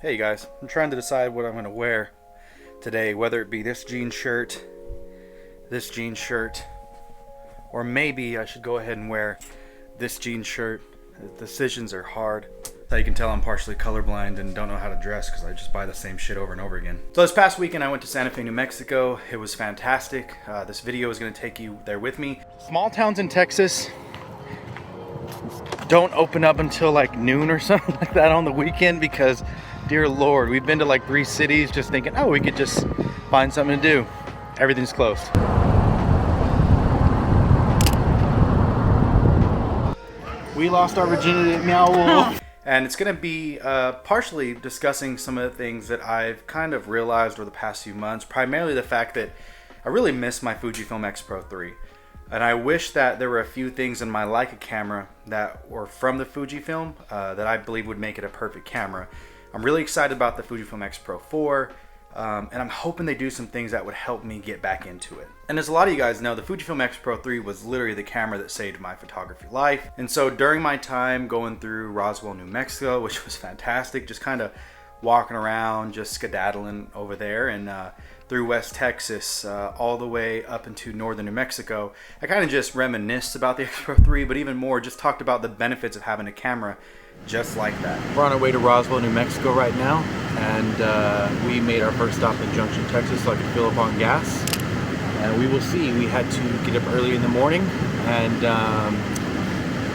Hey guys, I'm trying to decide what I'm going to wear today, whether it be this jean shirt, or maybe I should go ahead and wear this jean shirt. The decisions are hard. Now you can tell I'm partially colorblind and don't know how to dress because I just buy the same shit over and over again. So this past weekend I went to Santa Fe, New Mexico. It was fantastic. This video is going to take you there with me. Small towns in Texas don't open up until like noon or something like that on the weekend because, dear Lord, we've been to like 3 cities just thinking, oh, we could just find something to do. Everything's closed. We lost our virginity at Meow Wolf. And it's going to be partially discussing some of the things that I've kind of realized over the past few months. Primarily the fact that I really miss my Fujifilm X Pro 3. And I wish that there were a few things in my Leica camera that were from the Fujifilm that I believe would make it a perfect camera. I'm really excited about the Fujifilm X Pro 4. And I'm hoping they do some things that would help me get back into it. And as a lot of you guys know, the Fujifilm X Pro 3 was literally the camera that saved my photography life. And so during my time going through Roswell, New Mexico, which was fantastic, just kind of walking around, just skedaddling over there, and through West Texas, all the way up into northern New Mexico, I kind of just reminisced about the X Pro 3, but even more, just talked about the benefits of having a camera just like that. We're on our way to Roswell, New Mexico right now, and we made our first stop in Junction, Texas, so I could fill up on gas. And we will see. We had to get up early in the morning, and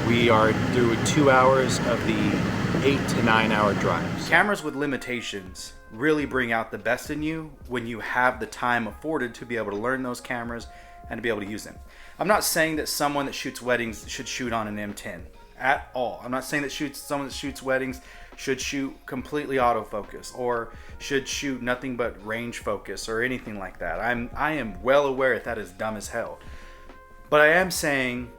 we are through 2 hours of the 8 to 9 hour drives. Cameras with limitations really bring out the best in you when you have the time afforded to be able to learn those cameras and to be able to use them. I'm not saying that someone that shoots weddings should shoot on an M10 at all. I'm not saying that someone that shoots weddings should shoot completely autofocus or should shoot nothing but range focus or anything like that. I am well aware that is dumb as hell. But I am saying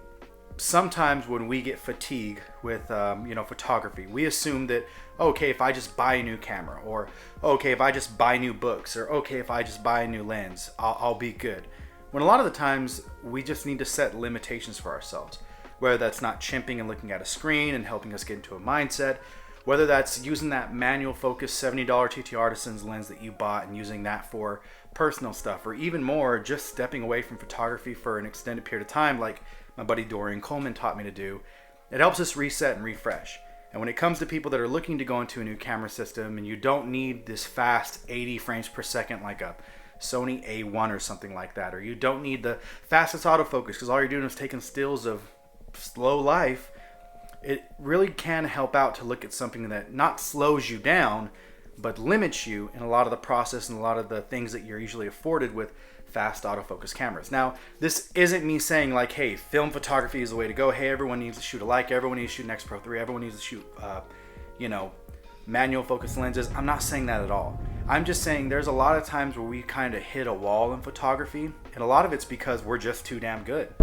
sometimes when we get fatigued with photography, we assume that, okay, if I just buy a new camera, or okay, if I just buy new books, or okay, if I just buy a new lens, I'll be good. When a lot of the times we just need to set limitations for ourselves. Whether that's not chimping and looking at a screen and helping us get into a mindset, whether that's using that manual focus $70 TT Artisan's lens that you bought and using that for personal stuff, or even more, just stepping away from photography for an extended period of time like my buddy Dorian Coleman taught me to do. It helps us reset and refresh. And when it comes to people that are looking to go into a new camera system and you don't need this fast 80 frames per second like a Sony A1 or something like that, or you don't need the fastest autofocus because all you're doing is taking stills of slow life, it really can help out to look at something that not slows you down but limits you in a lot of the process and a lot of the things that you're usually afforded with fast autofocus cameras. Now, this isn't me saying like, hey, film photography is the way to go. Hey, everyone needs to shoot a Leica, everyone needs to shoot an X Pro 3, everyone needs to shoot manual focus lenses. I'm not saying that at all. I'm just saying there's a lot of times where we kind of hit a wall in photography, and a lot of it's because we're just too damn good.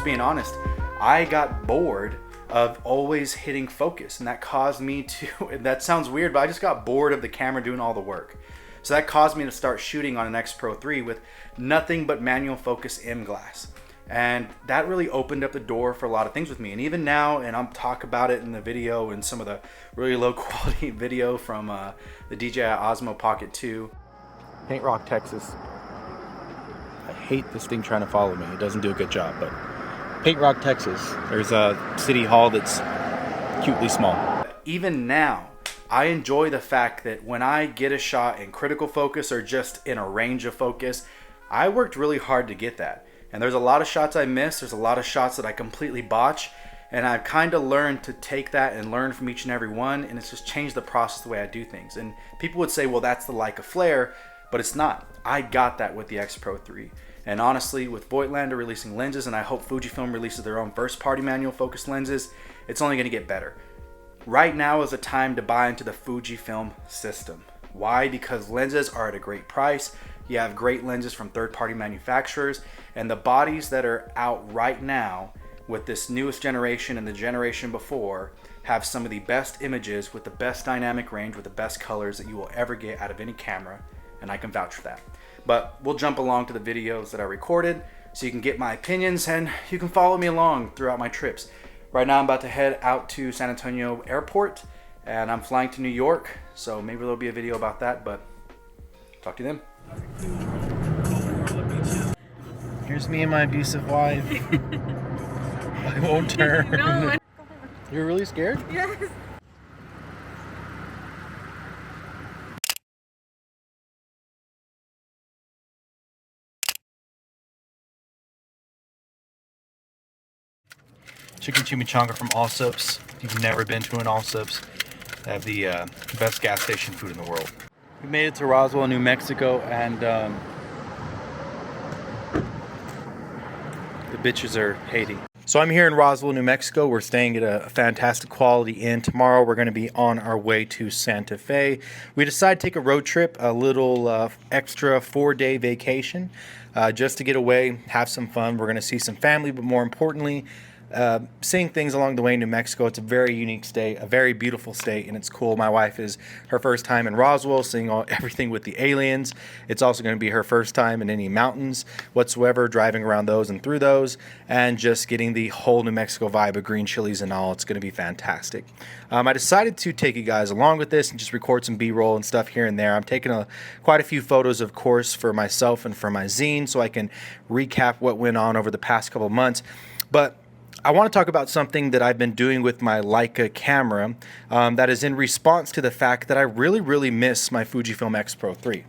Being honest, I got bored of always hitting focus, and that caused me to, and that sounds weird, but I just got bored of the camera doing all the work. So that caused me to start shooting on an X Pro 3 with nothing but manual focus M glass. And that really opened up the door for a lot of things with me. And even now, and I'll talk about it in the video and some of the really low quality video from the DJI Osmo Pocket 2. Paint Rock, Texas. I hate this thing trying to follow me. It doesn't do a good job, but Paint Rock, Texas. There's a city hall that's cutely small. Even now, I enjoy the fact that when I get a shot in critical focus or just in a range of focus, I worked really hard to get that. And there's a lot of shots I miss. There's a lot of shots that I completely botch. And I've kind of learned to take that and learn from each and every one. And it's just changed the process, the way I do things. And people would say, well, that's the Leica flare, but it's not. I got that with the X Pro 3. And honestly, with Voigtlander releasing lenses, and I hope Fujifilm releases their own first-party manual focus lenses, it's only going to get better. Right now is the time to buy into the Fujifilm system. Why? Because lenses are at a great price. You have great lenses from third-party manufacturers, and the bodies that are out right now with this newest generation and the generation before have some of the best images with the best dynamic range with the best colors that you will ever get out of any camera, and I can vouch for that. But we'll jump along to the videos that I recorded. so you can get my opinions and you can follow me along throughout my trips. Right now I'm about to head out to San Antonio Airport and I'm flying to New York, so maybe there'll be a video about that, but talk to you then. Here's me and my abusive wife. I won't turn. No. You're really scared? Yes. Chicken chimichanga from Allsup's. If you've never been to an Allsup's, they have the best gas station food in the world. We made it to Roswell, New Mexico, and the bitches are hating. So I'm here in Roswell, New Mexico. We're staying at a fantastic quality inn. Tomorrow we're going to be on our way to Santa Fe. We decided to take a road trip, a little extra 4-day vacation, just to get away, have some fun. We're going to see some family, but more importantly, seeing things along the way in New Mexico. It's a very unique state, a very beautiful state, and it's cool. My wife is her first time in Roswell, seeing everything with the aliens. It's also going to be her first time in any mountains whatsoever, driving around those and through those, and just getting the whole New Mexico vibe of green chilies and all. It's going to be fantastic. I decided to take you guys along with this and just record some B-roll and stuff here and there. I'm taking quite a few photos, of course, for myself and for my zine, so I can recap what went on over the past couple months. But I want to talk about something that I've been doing with my Leica camera that is in response to the fact that I really miss my Fujifilm X Pro 3.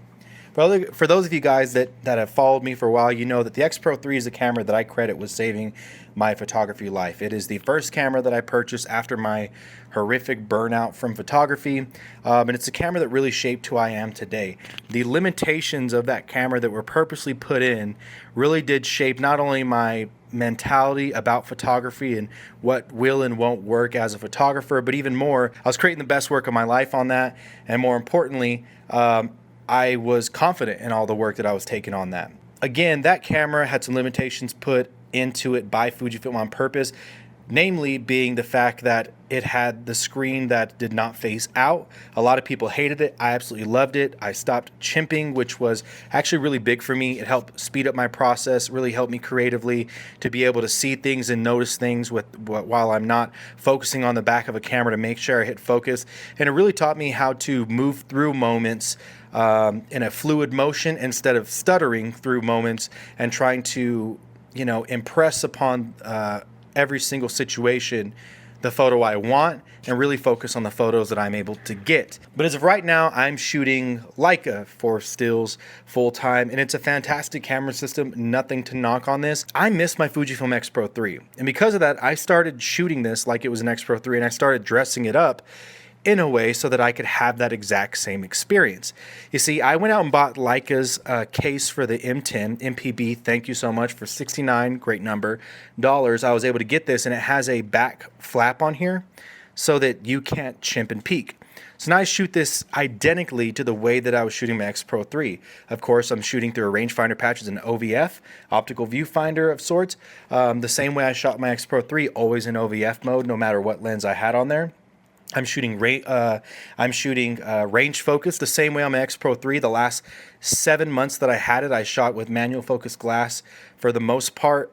For those of you guys that have followed me for a while, you know that the X Pro 3 is a camera that I credit with saving my photography life. It is the first camera that I purchased after my horrific burnout from photography, and it's a camera that really shaped who I am today. The limitations of that camera that were purposely put in really did shape not only my mentality about photography and what will and won't work as a photographer, but even more, I was creating the best work of my life on that, and more importantly, I was confident in all the work that I was taking on that. Again, that camera had some limitations put into it by Fujifilm on purpose, namely being the fact that it had the screen that did not face out. A lot of people hated it. I absolutely loved it. I stopped chimping, which was actually really big for me. It helped speed up my process, really helped me creatively to be able to see things and notice things while I'm not focusing on the back of a camera to make sure I hit focus. And it really taught me how to move through moments in a fluid motion instead of stuttering through moments and trying to, impress upon every single situation the photo I want and really focus on the photos that I'm able to get. But as of right now, I'm shooting Leica for stills full time, and it's a fantastic camera system. Nothing to knock on this. I miss my Fujifilm X Pro 3, and because of that, I started shooting this like it was an X Pro 3, and I started dressing it up in a way so that I could have that exact same experience. You see, I went out and bought Leica's case for the M10 MPB. Thank you so much for $69, great number, dollars. I was able to get this, and it has a back flap on here so that you can't chimp and peek. So now I shoot this identically to the way that I was shooting my X Pro 3. Of course, I'm shooting through a rangefinder patch as an OVF, optical viewfinder of sorts. The same way I shot my X Pro 3, always in OVF mode, no matter what lens I had on there. I'm shooting range focus the same way on my X Pro 3. The last 7 months that I had it, I shot with manual focus glass for the most part,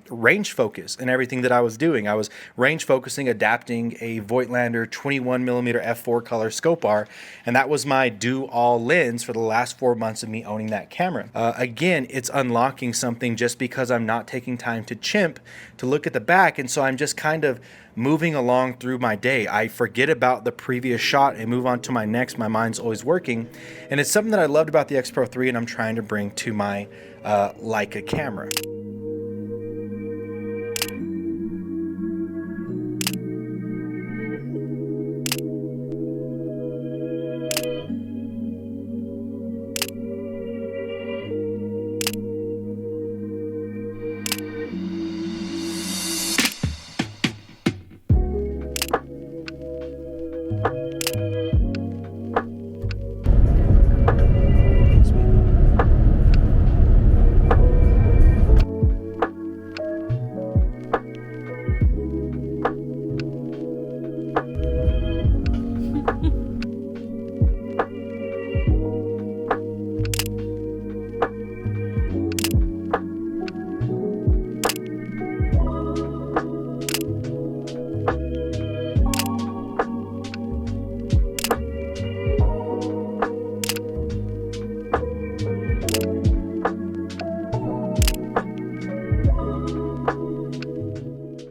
range focus in everything that I was doing. I was range focusing, adapting a Voigtlander 21mm f4 color scope R, and that was my do-all lens for the last 4 months of me owning that camera. Again, it's unlocking something just because I'm not taking time to chimp to look at the back, and so I'm just kind of moving along through my day. I forget about the previous shot and move on to my next. My mind's always working, and it's something that I loved about the X Pro 3 and I'm trying to bring to my Leica camera.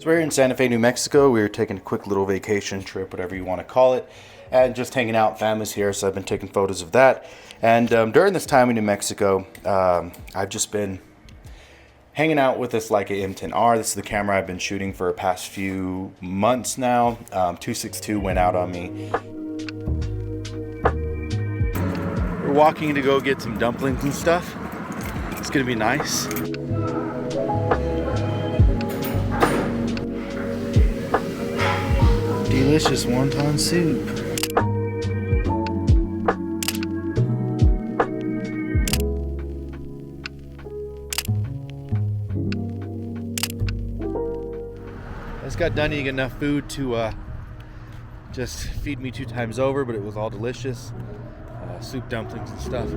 So we're in Santa Fe, New Mexico. We were taking a quick little vacation trip, whatever you want to call it, and just hanging out. Family's here, so I've been taking photos of that. And during this time in New Mexico, I've just been hanging out with this Leica M10R. This is the camera I've been shooting for the past few months now. 262 went out on me. We're walking to go get some dumplings and stuff. It's gonna be nice. Delicious wonton soup. I just got done eating enough food to just feed me 2 times over, but it was all delicious. Soup, dumplings, and stuff.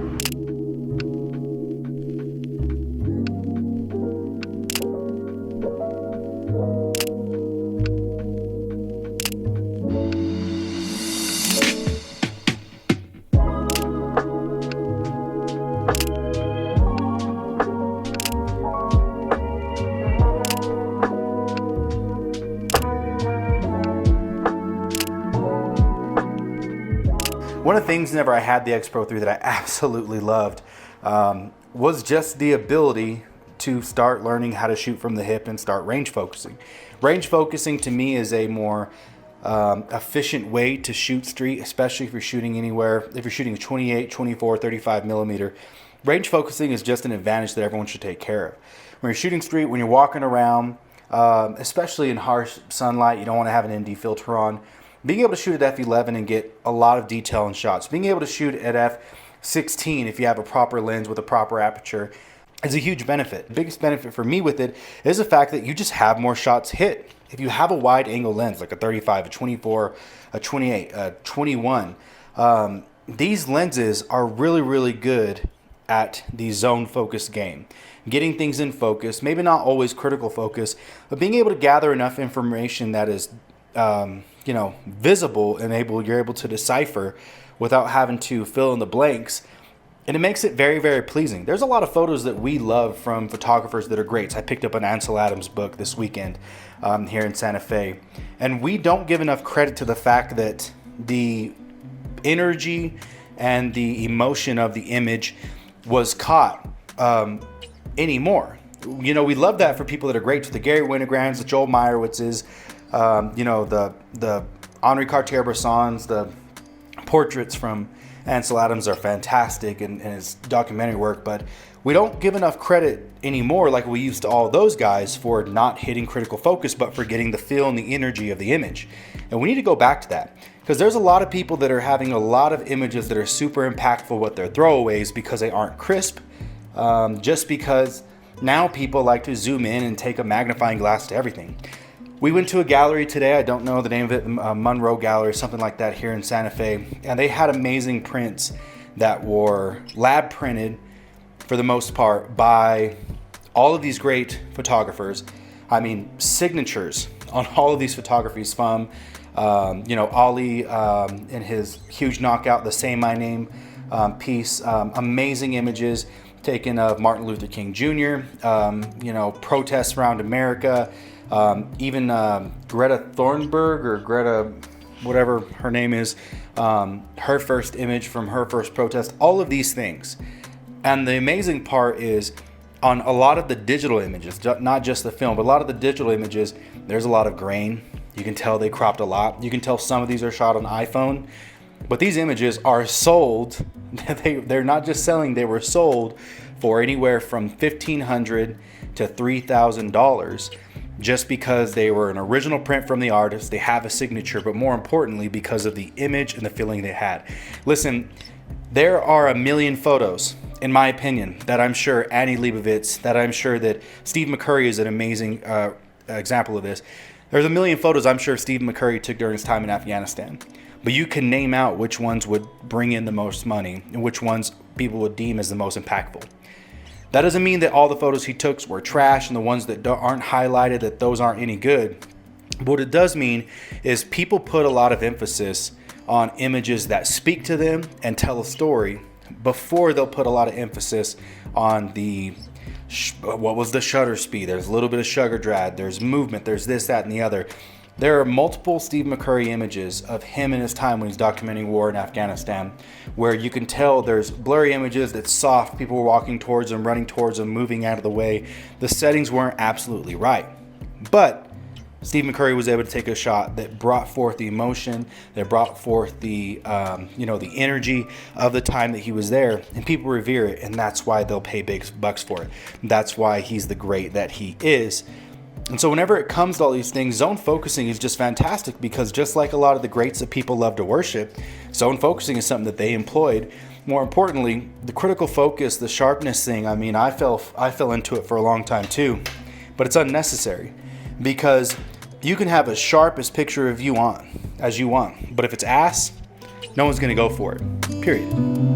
One of the things whenever I had the X Pro 3 that I absolutely loved was just the ability to start learning how to shoot from the hip and start range focusing. Range focusing to me is a more efficient way to shoot street, especially if you're shooting anywhere. If you're shooting 28, 24, 35 millimeter, range focusing is just an advantage that everyone should take care of. When you're shooting street, when you're walking around, especially in harsh sunlight, you don't want to have an ND filter on. Being able to shoot at f11 and get a lot of detail in shots. Being able to shoot at f16 if you have a proper lens with a proper aperture is a huge benefit. The biggest benefit for me with it is the fact that you just have more shots hit. If you have a wide angle lens like a 35, a 24, a 28, a 21, these lenses are really good at the zone focus game. Getting things in focus, maybe not always critical focus, but being able to gather enough information that is visible and you're able to decipher without having to fill in the blanks. And it makes it very pleasing. There's a lot of photos that we love from photographers that are greats. I picked up an Ansel Adams book this weekend here in Santa Fe. And we don't give enough credit to the fact that the energy and the emotion of the image was caught anymore. We love that for people that are great, the Gary Winograms, the Joel Meyerowitzes, the Henri Cartier-Bressons, the portraits from Ansel Adams are fantastic in his documentary work, but we don't give enough credit anymore like we used to all those guys for not hitting critical focus, but for getting the feel and the energy of the image. And we need to go back to that, because there's a lot of people that are having a lot of images that are super impactful with their throwaways because they aren't crisp, just because now people like to zoom in and take a magnifying glass to everything. We went to a gallery today, I don't know the name of it, Monroe Gallery, something like that here in Santa Fe, and they had amazing prints that were lab printed for the most part by all of these great photographers. I mean, signatures on all of these photographies from, Ollie in his huge knockout, the Say My Name piece, amazing images taken of Martin Luther King Jr., protests around America, even Greta Thunberg or Greta, whatever her name is, her first image from her first protest, all of these things. And the amazing part is on a lot of the digital images, not just the film, but a lot of the digital images, there's a lot of grain. You can tell they cropped a lot. You can tell some of these are shot on iPhone, but these images are sold. They're not just selling, they were sold for anywhere from $1,500 to $3,000. Just because they were an original print from the artist, they have a signature, but more importantly, because of the image and the feeling they had. Listen, there are a million photos, in my opinion, that I'm sure Annie Leibovitz, that I'm sure that Steve McCurry is an amazing example of this. There's a million photos I'm sure Steve McCurry took during his time in Afghanistan. But you can name out which ones would bring in the most money and which ones people would deem as the most impactful. That doesn't mean that all the photos he took were trash and the ones that aren't highlighted, that those aren't any good. But what it does mean is people put a lot of emphasis on images that speak to them and tell a story before they'll put a lot of emphasis on the what was the shutter speed? There's a little bit of shutter drag, there's movement, there's this, that, and the other. There are multiple Steve McCurry images of him in his time when he's documenting war in Afghanistan, where you can tell there's blurry images that's soft, people were walking towards him, running towards him, moving out of the way. The settings weren't absolutely right. But Steve McCurry was able to take a shot that brought forth the emotion, that brought forth the, the energy of the time that he was there, and people revere it, and that's why they'll pay big bucks for it. That's why he's the great that he is. And so whenever it comes to all these things, zone focusing is just fantastic, because just like a lot of the greats that people love to worship, zone focusing is something that they employed. More importantly, the critical focus, the sharpness thing, I mean, I fell into it for a long time too, but it's unnecessary, because you can have as sharp as picture of you as you want, but if it's ass, no one's gonna go for it, period.